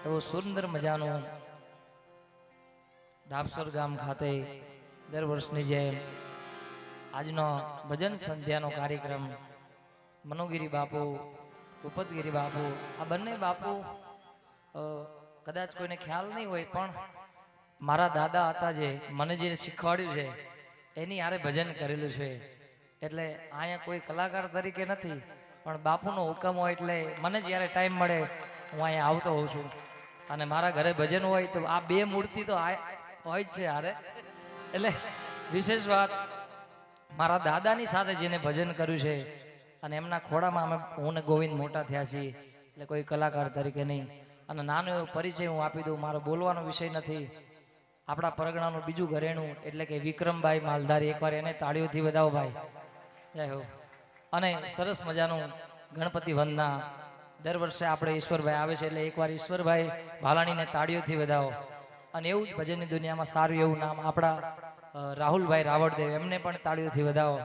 એવું સુંદર મજાનું ડાબસર ગામ ખાતે દર વર્ષની જેમ આજનો ભજન સંધ્યાનો કાર્યક્રમ મનોગીરી બાપુ, ભૂપતગીરી બાપુ, આ બંને બાપુ કદાચ કોઈને ખ્યાલ નહીં હોય પણ મારા દાદા હતા જે મને જે શીખવાડ્યું છે એની આરે ભજન કરેલું છે. એટલે અહીંયા કોઈ કલાકાર તરીકે નથી પણ બાપુનો હુકમ હોય એટલે મને જ્યારે ટાઈમ મળે હું અહીંયા આવતો હોઉં છું. અને મારા ઘરે ભજન હોય તો આ બે મૂર્તિ તો હોય જ છે હારે. એટલે વિશેષ વાત મારા દાદાની સાથે જેને ભજન કર્યું છે અને એમના ખોડામાં અમે હું ને ગોવિંદ મોટા થયા છીએ. એટલે કોઈ કલાકાર તરીકે નહીં. અને નાનો એવો પરિચય હું આપી દઉં. મારો બોલવાનો વિષય નથી. આપણા પરગણાનું બીજું ઘરેણું એટલે કે વિક્રમભાઈ માલધારી, એકવાર એને તાળીઓથી વધાવો ભાઈ. જય હો. અને સરસ મજાનું ગણપતિ વંદના દર વર્ષે આપણે ઈશ્વરભાઈ આવે છે એટલે એકવાર ઈશ્વરભાઈ ભાલાણીને તાળીઓથી વધાવો. અને એવું જ ભજનની દુનિયામાં સારું એવું નામ આપણા રાહુલભાઈ રાવળદેવ, એમને પણ તાળીઓથી વધાવો.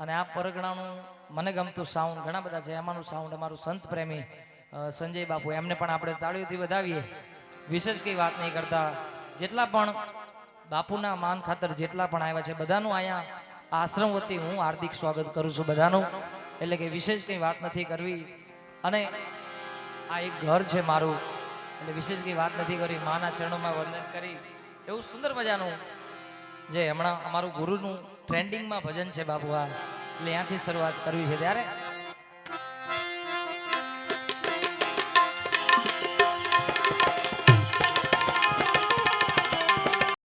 અને આ પરગણાનું મને ગમતું સાઉન્ડ ઘણા બધા છે, એમાંનું સાઉન્ડ અમારું સંત પ્રેમી સંજય બાપુ, એમને પણ આપણે તાળીઓથી વધાવીએ. વિશેષ કંઈ વાત નહીં કરતા, જેટલા પણ બાપુના માન ખાતર જેટલા પણ આવ્યા છે બધાનું અહીંયા આશ્રમ વતી હું હાર્દિક સ્વાગત કરું છું બધાનું. એટલે કે વિશેષ કંઈ વાત નથી કરવી. અને આ એક ઘર છે મારું, એટલે વિશેષ કંઈ વાત નથી કરી. માના ચરણોમાં વંદન કરી એવું સુંદર મજાનું જે હમણાં અમારું ગુરુનું ટ્રેન્ડિંગમાં ભજન છે બાપુ, આ એટલે ત્યાંથી શરૂઆત કરવી છે. ત્યારે